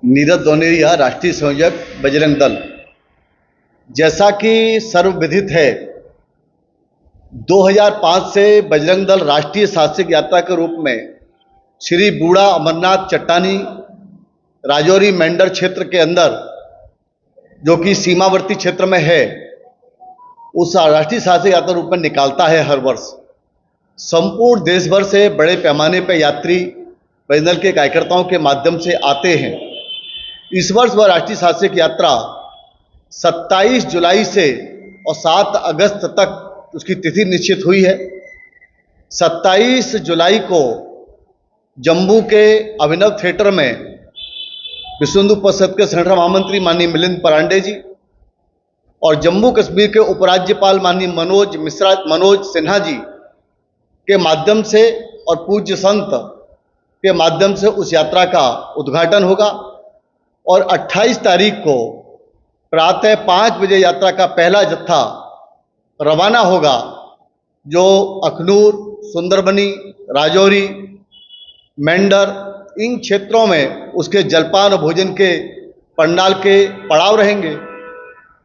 नीरज दोनेरिया, राष्ट्रीय संयोजक, बजरंग दल। जैसा कि सर्वविदित है, 2005 से बजरंग दल राष्ट्रीय साहसिक यात्रा के रूप में श्री बूढ़ा अमरनाथ चट्टानी राजौरी मेंढर क्षेत्र के अंदर, जो कि सीमावर्ती क्षेत्र में है, उस राष्ट्रीय साहसिक यात्रा रूप में निकालता है हर वर्ष। संपूर्ण देश भर से बड़े पैमाने पर यात्री बजरंग दल के कार्यकर्ताओं के माध्यम से आते हैं। इस वर्ष वह राष्ट्रीय साहसिक यात्रा 27 जुलाई से और 7 अगस्त तक उसकी तिथि निश्चित हुई है। 27 जुलाई को जम्मू के अभिनव थिएटर में विश्व हिंदू परिषद के संगठन महामंत्री माननीय मिलिंद परांडे जी और जम्मू कश्मीर के उपराज्यपाल माननीय मनोज सिन्हा जी के माध्यम से और पूज्य संत के माध्यम से उस यात्रा का उद्घाटन होगा और 28 तारीख को प्रातः 5 बजे यात्रा का पहला जत्था रवाना होगा, जो अखनूर, सुंदरबनी, राजौरी, मेंढर इन क्षेत्रों में उसके जलपान और भोजन के पंडाल के पड़ाव रहेंगे।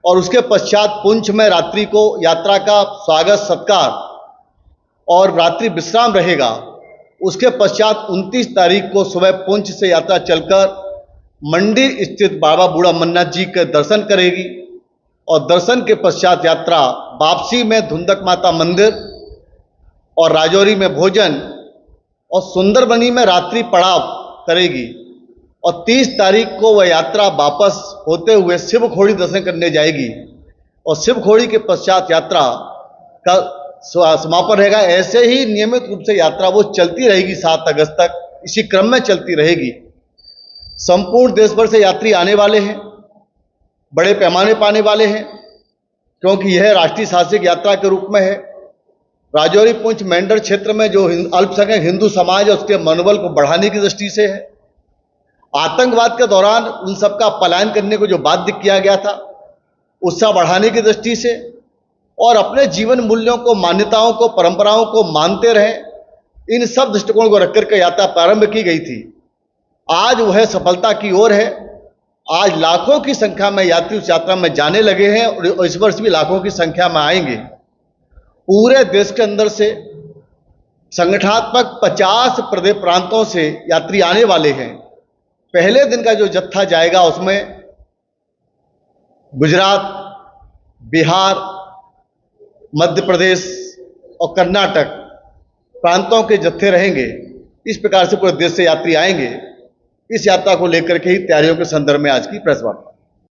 और उसके पश्चात पुंछ में रात्रि को यात्रा का स्वागत सत्कार और रात्रि विश्राम रहेगा। उसके पश्चात 29 तारीख को सुबह पुंछ से यात्रा चलकर मंडी स्थित बाबा बूढ़ा अमरनाथ जी के दर्शन करेगी और दर्शन के पश्चात यात्रा वापसी में धुंधक माता मंदिर और राजौरी में भोजन और सुंदरबनी में रात्रि पड़ाव करेगी। और 30 तारीख को वह यात्रा वापस होते हुए शिवखोड़ी दर्शन करने जाएगी और शिवखोड़ी के पश्चात यात्रा का समापन रहेगा। ऐसे ही नियमित रूप से यात्रा वो चलती रहेगी 7 अगस्त तक, इसी क्रम में चलती रहेगी। संपूर्ण देश भर से यात्री आने वाले हैं, बड़े पैमाने पर आने वाले हैं, क्योंकि यह राष्ट्रीय साहसिक यात्रा के रूप में है। राजौरी पुंछ मेंढर क्षेत्र में जो अल्पसंख्यक हिंदू समाज है उसके मनोबल को बढ़ाने की दृष्टि से है। आतंकवाद के दौरान उन सबका पलायन करने को जो बाध्य किया गया था, उत्साह बढ़ाने की दृष्टि से और अपने जीवन मूल्यों को, मान्यताओं को, परंपराओं को मानते रहे, इन सब दृष्टिकोण को रखकर के यात्रा प्रारंभ की गई थी। आज वह सफलता की ओर है। आज लाखों की संख्या में यात्री उस यात्रा में जाने लगे हैं और इस वर्ष भी लाखों की संख्या में आएंगे। पूरे देश के अंदर से संगठनात्मक 50 प्रदेश प्रांतों से यात्री आने वाले हैं। पहले दिन का जो जत्था जाएगा उसमें गुजरात, बिहार, मध्य प्रदेश और कर्नाटक प्रांतों के जत्थे रहेंगे। इस प्रकार से पूरे देश से यात्री आएंगे। इस यात्रा को लेकर के ही तैयारियों के संदर्भ में आज की प्रेस वार्ता।